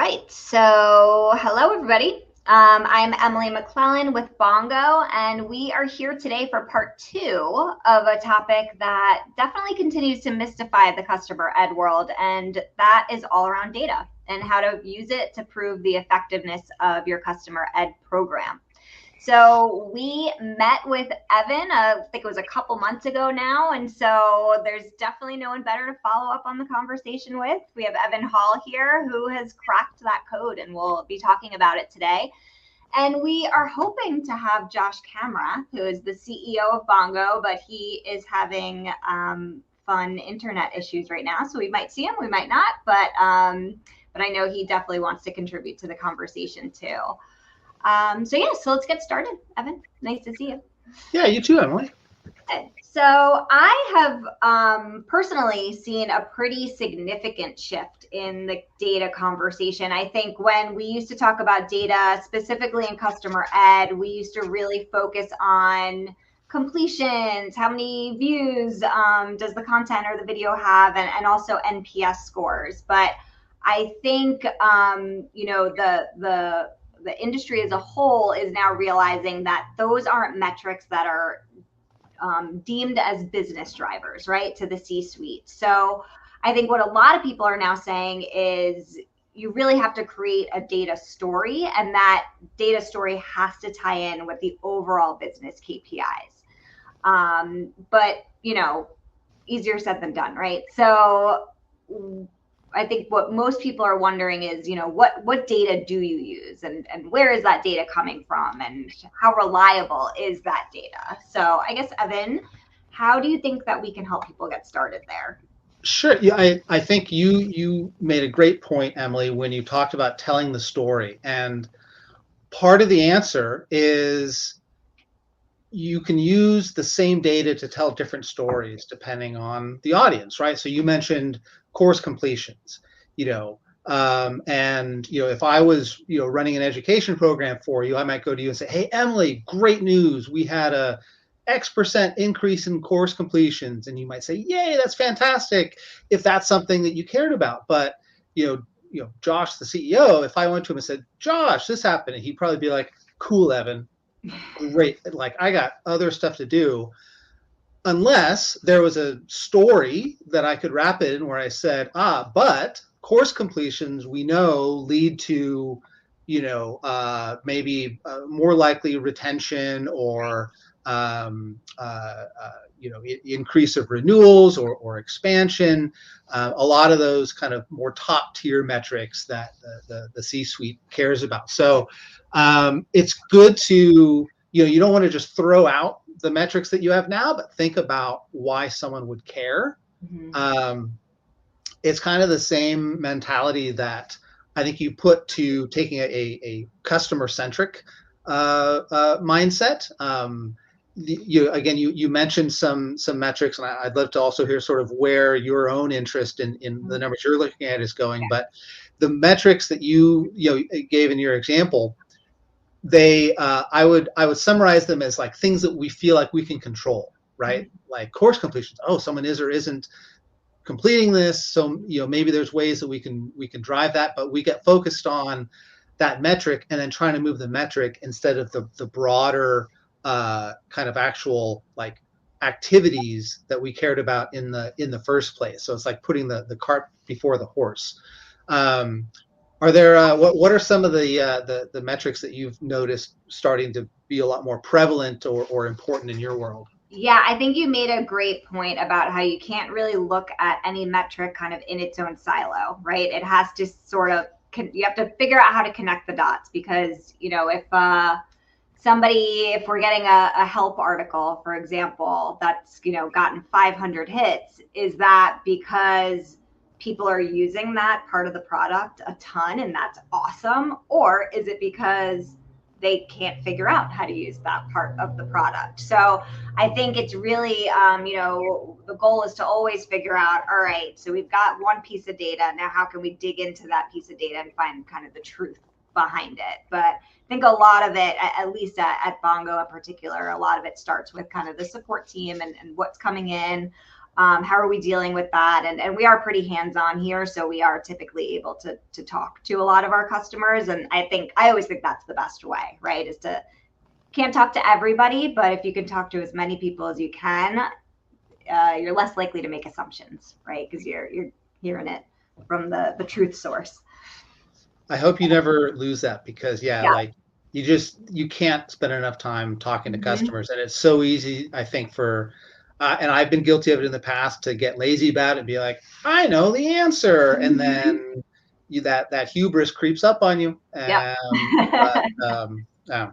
right. So, hello, everybody. I'm Emily McClellan with Bongo, and we are here today for part two of a topic that definitely continues to mystify the customer ed world, and that is all around data and how to use it to prove the effectiveness of your customer ed program. So we met with Evan, I think it was a couple months ago now. And so there's definitely no one better to follow up on the conversation with. We have Evan Hall here who has cracked that code, and we'll be talking about it today. And we are hoping to have Josh Camera, who is the CEO of Bongo, but he is having fun internet issues right now. So we might see him, we might not, but I know he definitely wants to contribute to the conversation too. So let's get started. Evan, nice to see you. Yeah, you too, Emily. So I have personally seen a pretty significant shift in the data conversation. I think when we used to talk about data, specifically in customer ed, we used to really focus on completions, how many views does the content or the video have, and also NPS scores. But I think the industry as a whole is now realizing that those aren't metrics that are deemed as business drivers, right, to the C-suite. So I think what a lot of people are now saying is you really have to create a data story, and that data story has to tie in with the overall business KPIs. But, easier said than done, right? So I think what most people are wondering is, what data do you use, and where is that data coming from, and how reliable is that data? So I guess, Evan, how do you think that we can help people get started there? Sure. Yeah, I think you made a great point, Emily, when you talked about telling the story. And part of the answer is you can use the same data to tell different stories depending on the audience, right? So you mentioned course completions, if I was, running an education program for you, I might go to you and say, "Hey, Emily, great news. We had a X% increase in course completions." And you might say, "Yay, that's fantastic," if that's something that you cared about. But, Josh, the CEO, if I went to him and said, "Josh, this happened," he'd probably be like, "Cool, Evan. Great. Like, I got other stuff to do." Unless there was a story that I could wrap it in where I said, but course completions we know lead to, maybe more likely retention or, increase of renewals or expansion. A lot of those kind of more top tier metrics that the C-suite cares about. So it's good to, you don't want to just throw out the metrics that you have now, but think about why someone would care. Mm-hmm. It's kind of the same mentality that I think you put to taking a customer-centric mindset. You mentioned some metrics, and I'd love to also hear sort of where your own interest in the numbers you're looking at is going. But the metrics that you gave in your example, I would summarize them as like things that we feel like we can control, right? Mm-hmm. Like course completions. Oh, someone is or isn't completing this. So, maybe there's ways that we can drive that, but we get focused on that metric and then trying to move the metric instead of the broader kind of actual like activities that we cared about in the first place. So it's like putting the cart before the horse. Are there what are some of the metrics that you've noticed starting to be a lot more prevalent or important in your world? Yeah, I think you made a great point about how you can't really look at any metric kind of in its own silo, right? It has to sort of, you have to figure out how to connect the dots, because, if we're getting a help article, for example, that's, gotten 500 hits, is that because people are using that part of the product a ton and that's awesome? Or is it because they can't figure out how to use that part of the product? So I think it's really, the goal is to always figure out, all right, so we've got one piece of data. Now, how can we dig into that piece of data and find kind of the truth behind it? But I think a lot of it, at least at Bongo in particular, a lot of it starts with kind of the support team and what's coming in. How are we dealing with that? And we are pretty hands-on here, so we are typically able to talk to a lot of our customers. And I always think that's the best way, right? Is to can't talk to everybody, but if you can talk to as many people as you can, you're less likely to make assumptions, right? Because you're hearing it from the truth source. I hope you never lose that because yeah, Yeah. like you can't spend enough time talking to Mm-hmm. customers, and it's so easy, I think, for and I've been guilty of it in the past to get lazy about it and be like, I know the answer, and Mm-hmm. then that hubris creeps up on you. Yep. Yeah.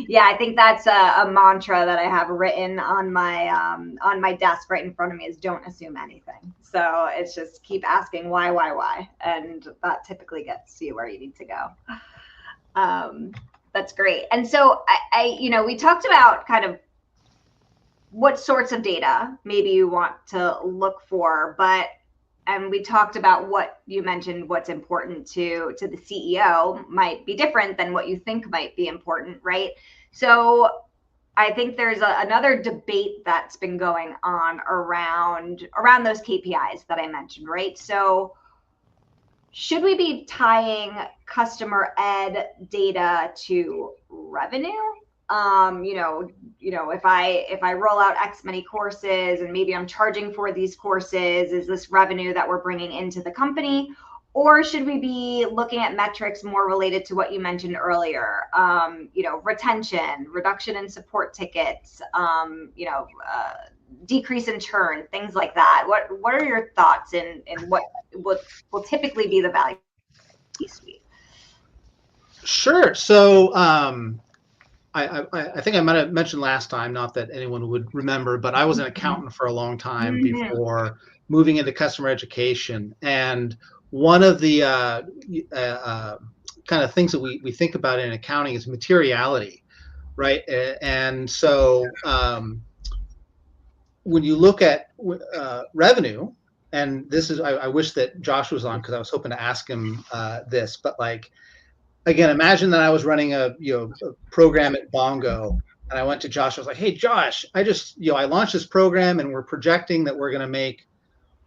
Yeah, I think that's a mantra that I have written on my desk right in front of me is don't assume anything. So it's just keep asking why, and that typically gets you where you need to go. Um, that's great. And so we talked about kind of what sorts of data maybe you want to look for, but and we talked about what you mentioned what's important to the CEO might be different than what you think might be important, right? So I think there's another debate that's been going on around those KPIs that I mentioned, right? So should we be tying customer ed data to revenue? If I roll out X many courses and maybe I'm charging for these courses, is this revenue that we're bringing into the company? Or should we be looking at metrics more related to what you mentioned earlier? Retention, reduction in support tickets, decrease in churn, things like that. What are your thoughts in what will typically be the value suite? Sure. So I think I might have mentioned last time, not that anyone would remember, but I was an accountant for a long time Mm-hmm. before moving into customer education. And one of the kind of things that we think about in accounting is materiality, right? And so when you look at revenue, and this is, I wish that Josh was on because I was hoping to ask him this, but like, again, imagine that I was running a program at Bongo, and I went to Josh. I was like, "Hey, Josh, I launched this program, and we're projecting that we're going to make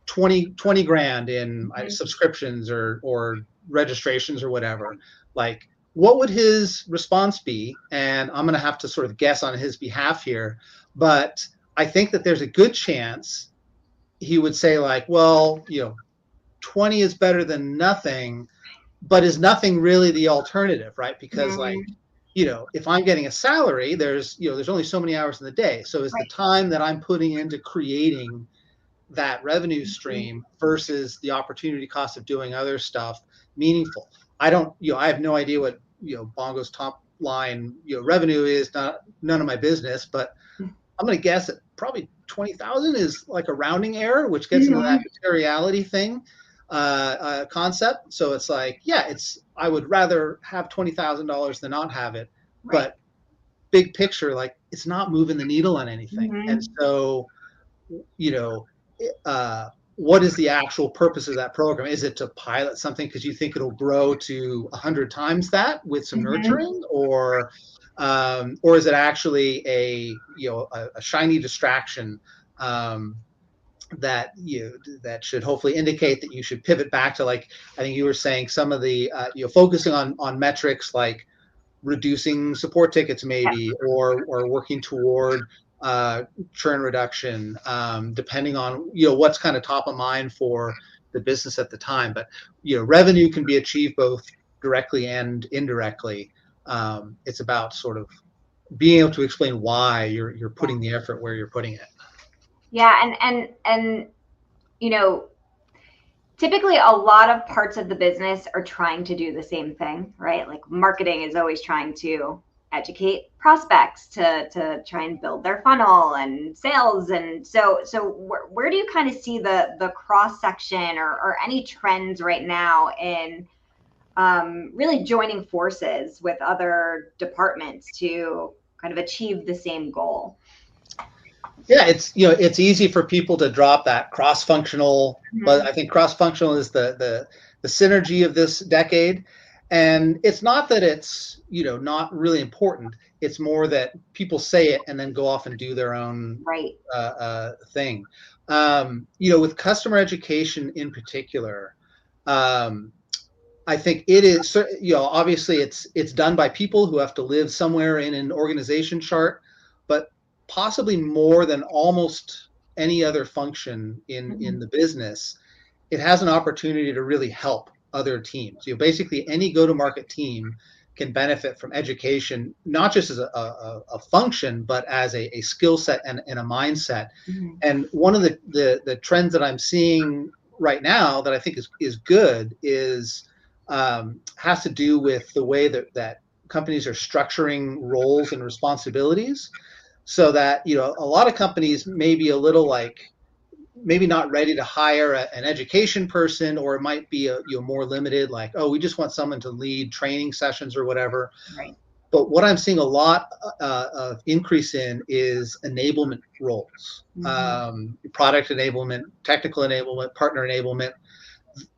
20 grand in Mm-hmm. subscriptions or registrations or whatever." Like, what would his response be? And I'm going to have to sort of guess on his behalf here, but I think that there's a good chance he would say like, "Well, 20 is better than nothing." But is nothing really the alternative, right? Because like, Mm-hmm. if I'm getting a salary, there's only so many hours in the day. So is the Right. time that I'm putting into creating that revenue Mm-hmm. stream versus the opportunity cost of doing other stuff meaningful? I don't, I have no idea what, Bongo's top line, revenue is, not none of my business, but I'm going to guess that probably 20,000 is like a rounding error, which gets into that Mm-hmm. materiality thing concept. So it's like, yeah, I would rather have $20,000 than not have it. Right. But big picture, like it's not moving the needle on anything. And Mm-hmm. so, you know, uh, what is the actual purpose of that program? Is it to pilot something because you think it'll grow to 100 times that with some Mm-hmm. nurturing, or is it actually a shiny distraction um, that should hopefully indicate that you should pivot back to, like I think you were saying, some of the focusing on metrics like reducing support tickets maybe, or working toward uh, churn reduction, depending on what's kind of top of mind for the business at the time. But revenue can be achieved both directly and indirectly. It's about sort of being able to explain why you're Yeah. putting the effort where you're putting it. Yeah. And you know, typically a lot of parts of the business are trying to do the same thing, right? Like marketing is always trying to educate prospects to try and build their funnel, and sales. And so where do you kind of see the cross section, or any trends right now in really joining forces with other departments to kind of achieve the same goal? Yeah, it's easy for people to drop that cross-functional, but Mm-hmm. I think cross-functional is the synergy of this decade. And it's not that it's, not really important. It's more that people say it and then go off and do their own Right. thing. With customer education in particular, um, I think it is, obviously it's done by people who have to live somewhere in an organization chart, but possibly more than almost any other function in Mhm. the business, it has an opportunity to really help other teams. Basically any go-to-market team can benefit from education, not just as a function, but as a skill set and a mindset. Mhm. And one of the trends that I'm seeing right now that I think is good is has to do with the way that companies are structuring roles and responsibilities, so that a lot of companies may be a little like maybe not ready to hire an education person, or it might be more limited, like, oh, we just want someone to lead training sessions or whatever. Right. But what I'm seeing a lot of increase in is enablement roles, Mhm. product enablement, technical enablement, partner enablement.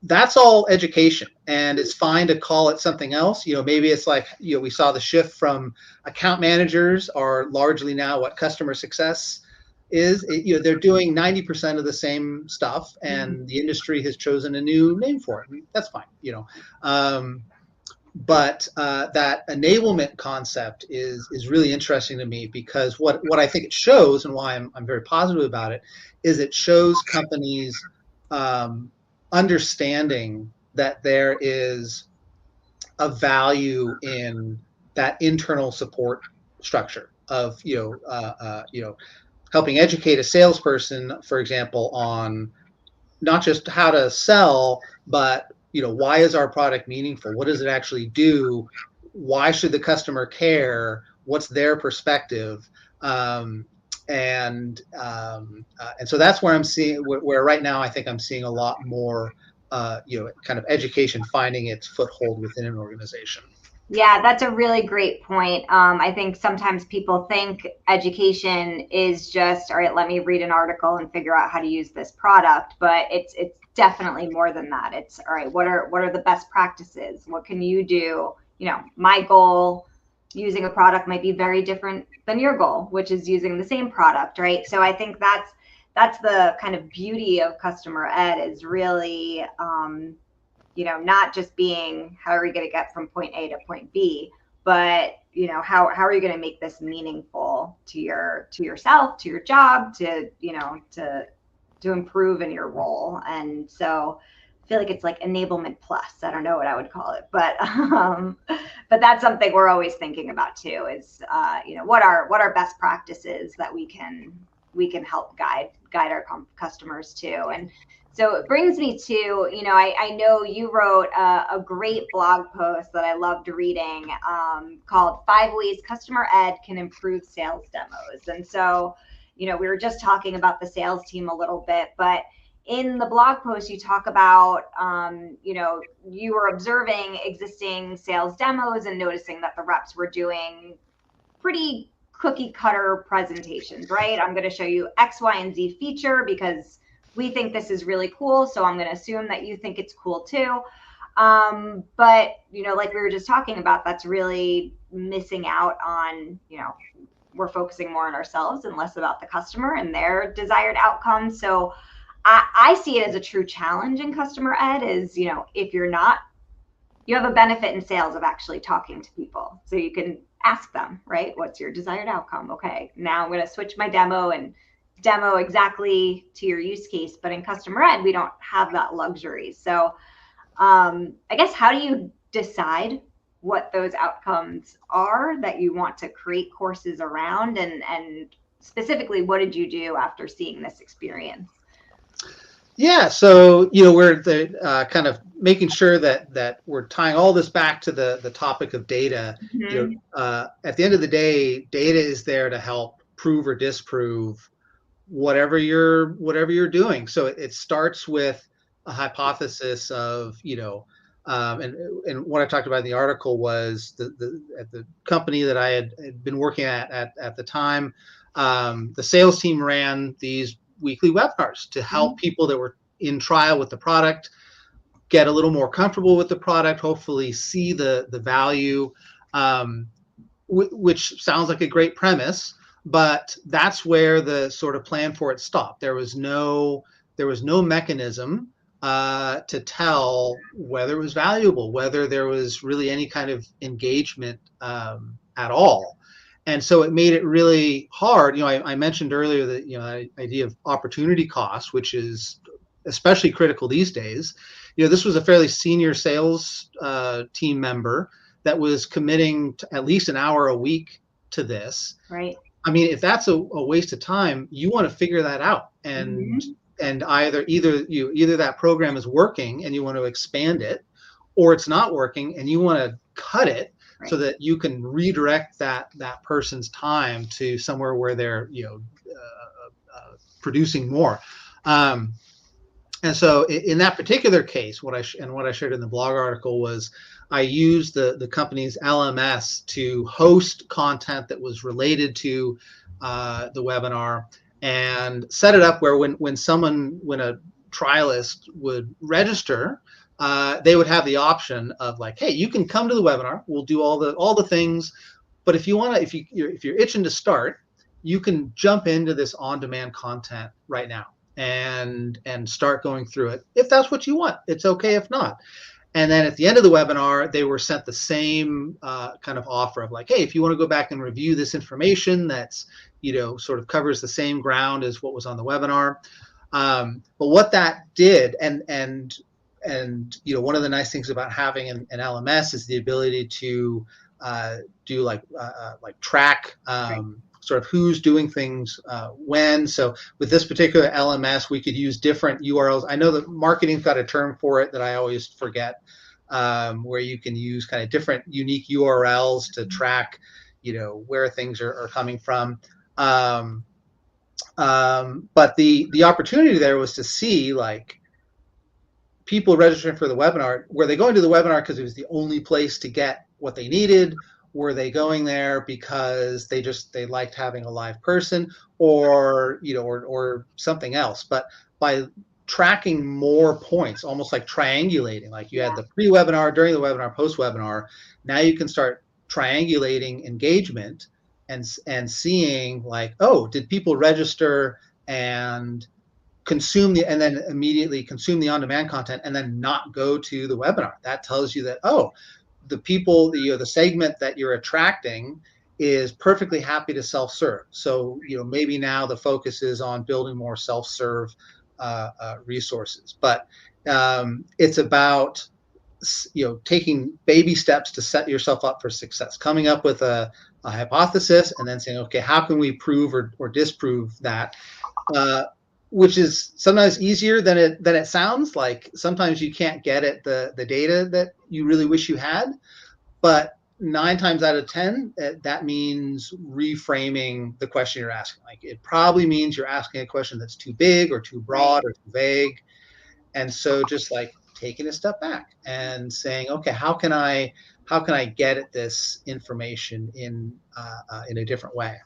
That's all education, and it's fine to call it something else. Maybe it's like, we saw the shift from account managers are largely now what customer success is. They're doing 90% of the same stuff, Mhm. and the industry has chosen a new name for it, and that's fine. um, but that enablement concept is really interesting to me, because what I think it shows, and why I'm very positive about it, is it shows companies um, understanding that there is a value in that internal support structure of helping educate a salesperson, for example, on not just how to sell, but why is our product meaningful? What does it actually do? Why should the customer care? What's their perspective? Um, and so that's where I'm seeing where right now I think I'm seeing a lot more kind of education finding its foothold within an organization. Yeah, that's a really great point. I think sometimes people think education is just, all right, let me read an article and figure out how to use this product, but it's definitely more than that. It's all right, what are the best practices? What can you do? My goal using a product might be very different than your goal, which is using the same product, right? So I think that's the kind of beauty of customer ed, is really not just being how are we going to get from point A to point B, but how are you going to make this meaningful to yourself, to your job, to improve in your role. And so I feel like it's like enablement plus. I don't know what I would call it, but that's something we're always thinking about too. Is what are best practices that we can help guide our customers to. And so it brings me to, I know you wrote a great blog post that I loved reading, called 5 Ways Customer Ed Can Improve Sales Demos. And so, we were just talking about the sales team a little bit, but in the blog post, you talk about, you were observing existing sales demos and noticing that the reps were doing pretty cookie cutter presentations, right? I'm going to show you X, Y, and Z feature because we think this is really cool. So I'm going to assume that you think it's cool too. But, like we were just talking about, that's really missing out on, we're focusing more on ourselves and less about the customer and their desired outcomes. So I see it as a true challenge in customer ed is, if you're not, you have a benefit in sales of actually talking to people. So you can ask them, right? What's your desired outcome? Okay, now I'm going to switch my demo and demo exactly to your use case. But in customer ed, we don't have that luxury. So I guess, how do you decide what those outcomes are that you want to create courses around? And specifically, what did you do after seeing this experience? Yeah, so we're kind of making sure that we're tying all this back to the topic of data. Mm-hmm. At the end of the day, data is there to help prove or disprove whatever you're doing. So it starts with a hypothesis of and what I talked about in the article was at the company that I had been working at the time. The sales team ran these weekly webinars to help people that were in trial with the product get a little more comfortable with the product, hopefully see the value, um, which sounds like a great premise, but that's where the sort of plan for it stopped. There was no mechanism to tell whether it was valuable, whether there was really any kind of engagement at all. And so it made it really hard. I mentioned earlier that idea of opportunity cost, which is especially critical these days. This was a fairly senior sales team member that was committing to at least an hour a week to this. Right. I mean, if that's a waste of time, you want to figure that out, and Mm-hmm. either that program is working and you want to expand it, or it's not working and you want to cut it so Right. that you can redirect that person's time to somewhere where they're producing more. Um, and so in that particular case, what I shared in the blog article was I used the company's LMS to host content that was related to the webinar, and set it up where when a trialist would register, they would have the option of like, hey, you can come to the webinar. We'll do all the things, but if you're itching to start, you can jump into this on-demand content right now and start going through it. If that's what you want, it's okay if not. And then at the end of the webinar, they were sent the same kind of offer of like, hey, if you want to go back and review this information that's, sort of covers the same ground as what was on the webinar. But what that did, and one of the nice things about having an LMS is the ability to do like track Right. sort of who's doing things when. So with this particular LMS, we could use different URLs. I know that marketing's got a term for it that I always forget, where you can use kind of different unique URLs to track, where things are coming from. But the opportunity there was to see like people registering for the webinar. Were they going to the webinar because it was the only place to get what they needed? Were they going there because they liked having a live person, or something else? But by tracking more points, almost like triangulating, like you had Yeah. the pre-webinar, during the webinar, post-webinar, now you can start triangulating engagement and seeing like, oh, did people register and and then immediately consume the on-demand content and then not go to the webinar? That tells you that, oh, the people, the segment that you're attracting is perfectly happy to self-serve. So maybe now the focus is on building more self-serve resources. But it's about taking baby steps to set yourself up for success, coming up with a hypothesis and then saying, okay, how can we prove or disprove that? uh, which is sometimes easier than it sounds. Like sometimes you can't get at the data that you really wish you had, but 9 times out of 10, that means reframing the question you're asking. Like it probably means you're asking a question that's too big or too Right. broad or too vague. And so just like taking a step back and saying, okay, how can I get at this information in a different way?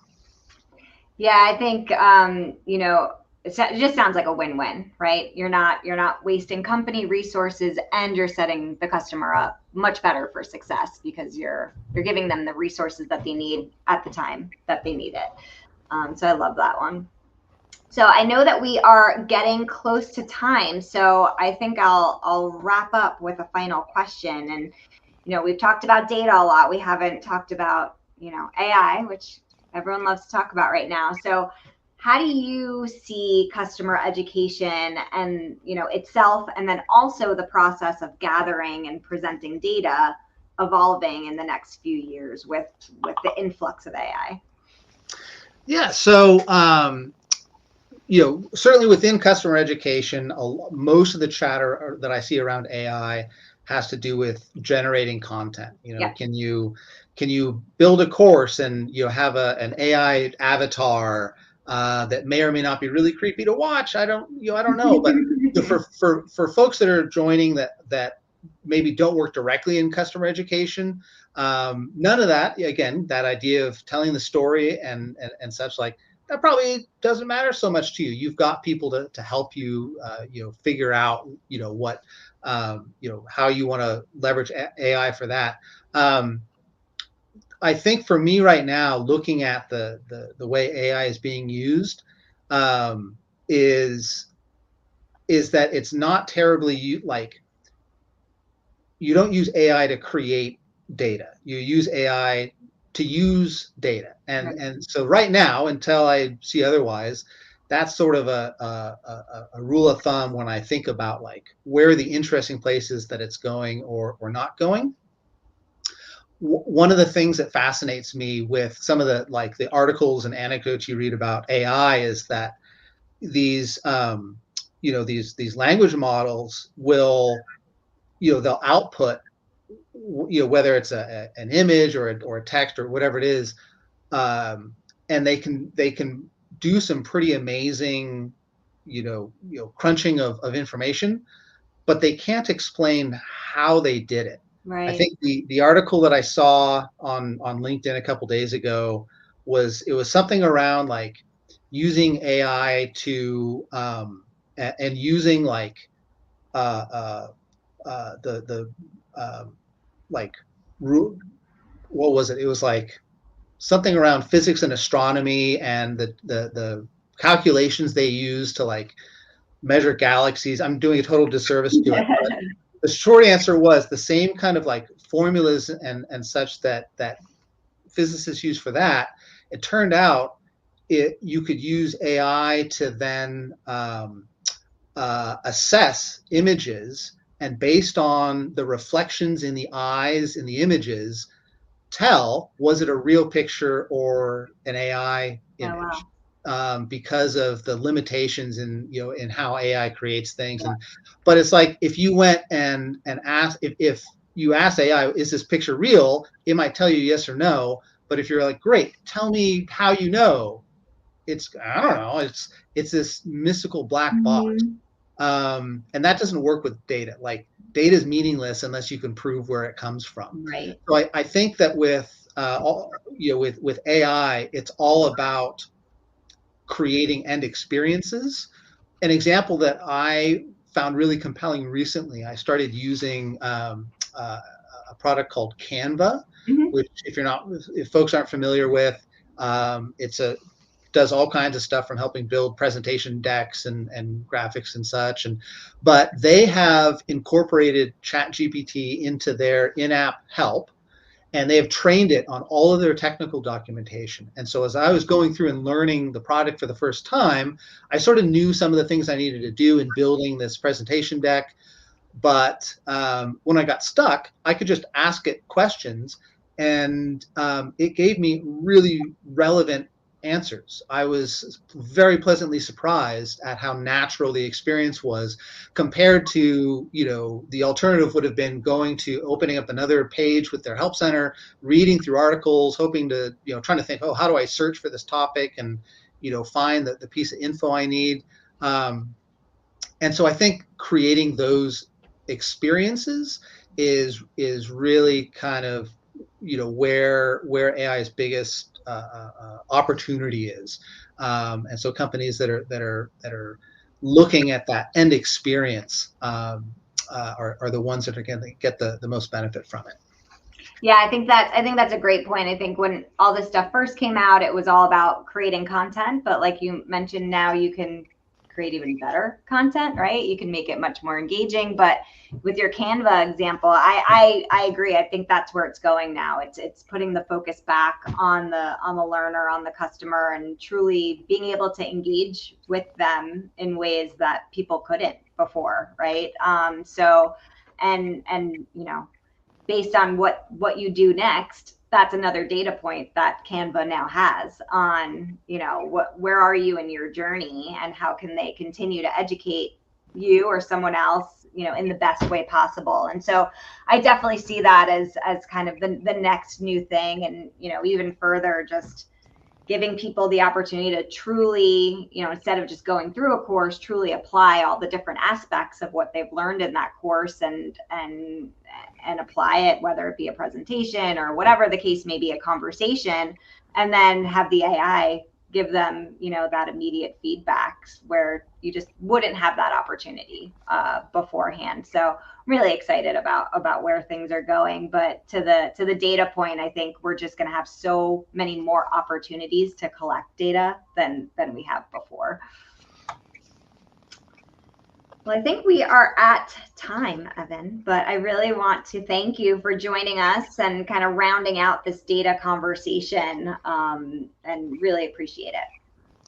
Yeah, I think it just sounds like a win-win, right? You're not wasting company resources, and you're setting the customer up much better for success because you're giving them the resources that they need at the time that they need it. So I love that one. So I know that we are getting close to time, so I think I'll wrap up with a final question. And we've talked about data a lot. We haven't talked about AI, which everyone loves to talk about right now. So how do you see customer education and itself, and then also the process of gathering and presenting data evolving in the next few years with the influx of AI? Yeah. So certainly within customer education, most of the chatter that I see around AI has to do with generating content. Yep. Can you build a course and have an AI avatar that may or may not be really creepy to watch? I don't know, but for folks that are joining that maybe don't work directly in customer education, none of that. Again, that idea of telling the story and such, like, that probably doesn't matter so much to you. You've got people to help you, figure out, what how you want to leverage AI for that. Um, I think for me right now, looking at the way AI is being used, um, is is that it's not terribly like you don't use AI to create data. You use AI to use data. Right. And so right now, until I see otherwise, that's sort of a rule of thumb when I think about like where are the interesting places that it's going or not going. One of the things that fascinates me with some of the like the articles and anecdotes you read about AI is that these these language models will they'll output whether it's an image or a text or whatever it is, um, and they can do some pretty amazing crunching of information, but they can't explain how they did it. I Right. think the article that I saw on LinkedIn a couple days ago was something around like using AI to and using like uh, uh, the like what was it? It was like something around physics and astronomy and the calculations they use to like measure galaxies. I'm doing a total disservice to it, but the short answer was the same kind of like formulas and such that physicists use for that. It turned out you could use AI to then assess images, and based on the reflections in the eyes in the images, tell was it a real picture or an AI Oh, wow. image, because of the limitations in how AI creates things. And but it's like if you went and asked if you ask AI, is this picture real? It might tell you yes or no. But if you're like, great, tell me how you know, it's I don't know. It's this mystical black box, Mhm. and that doesn't work with data. Like data is meaningless unless you can prove where it comes from. Right. So I think that with with AI, it's all about creating end experiences. An example that I found really compelling recently, I started using a product called Canva, Mhm. which if folks aren't familiar with, it's a does all kinds of stuff from helping build presentation decks and graphics and such. But they have incorporated ChatGPT into their in-app help, and they have trained it on all of their technical documentation. And so as I was going through and learning the product for the first time, I sort of knew some of the things I needed to do in building this presentation deck. But when I got stuck, I could just ask it questions, and it gave me really relevant answers. I was very pleasantly surprised at how natural the experience was compared to, the alternative would have been going to opening up another page with their help center, reading through articles, hoping to, trying to think, oh, how do I search for this topic and, find the piece of info I need. Um, and so I think creating those experiences is really kind of where AI's biggest opportunity is, and so companies that are looking at that end experience, are the ones that are going to get the most benefit from it. Yeah, I think that's a great point. I think when all this stuff first came out, it was all about creating content, but like you mentioned, now you can create even better content, right? You can make it much more engaging. But with your Canva example, I agree. I think that's where it's going now. It's putting the focus back on the learner, on the customer, and truly being able to engage with them in ways that people couldn't before, right? And based on what you do next, that's another data point that Canva now has on, where are you in your journey, and how can they continue to educate you or someone else, in the best way possible. And so I definitely see that as kind of the next new thing. And even further, just giving people the opportunity to truly, instead of just going through a course, truly apply all the different aspects of what they've learned in that course, and apply it, whether it be a presentation or whatever the case may be, a conversation, and then have the AI give them, that immediate feedback where you just wouldn't have that opportunity beforehand. So I'm really excited about where things are going. But to the data point, I think we're just going to have so many more opportunities to collect data than we have before. Well, I think we are at time, Evan, but I really want to thank you for joining us and kind of rounding out this data conversation, and really appreciate it.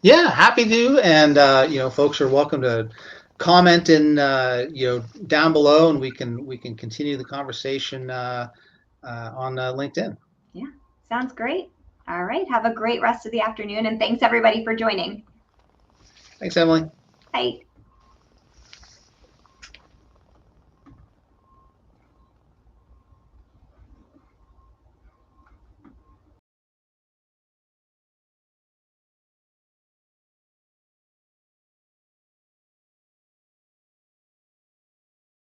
Yeah, happy to. And folks are welcome to comment in down below, and we can continue the conversation on LinkedIn. Yeah, sounds great. All right, have a great rest of the afternoon, and thanks everybody for joining. Thanks, Emily. Bye.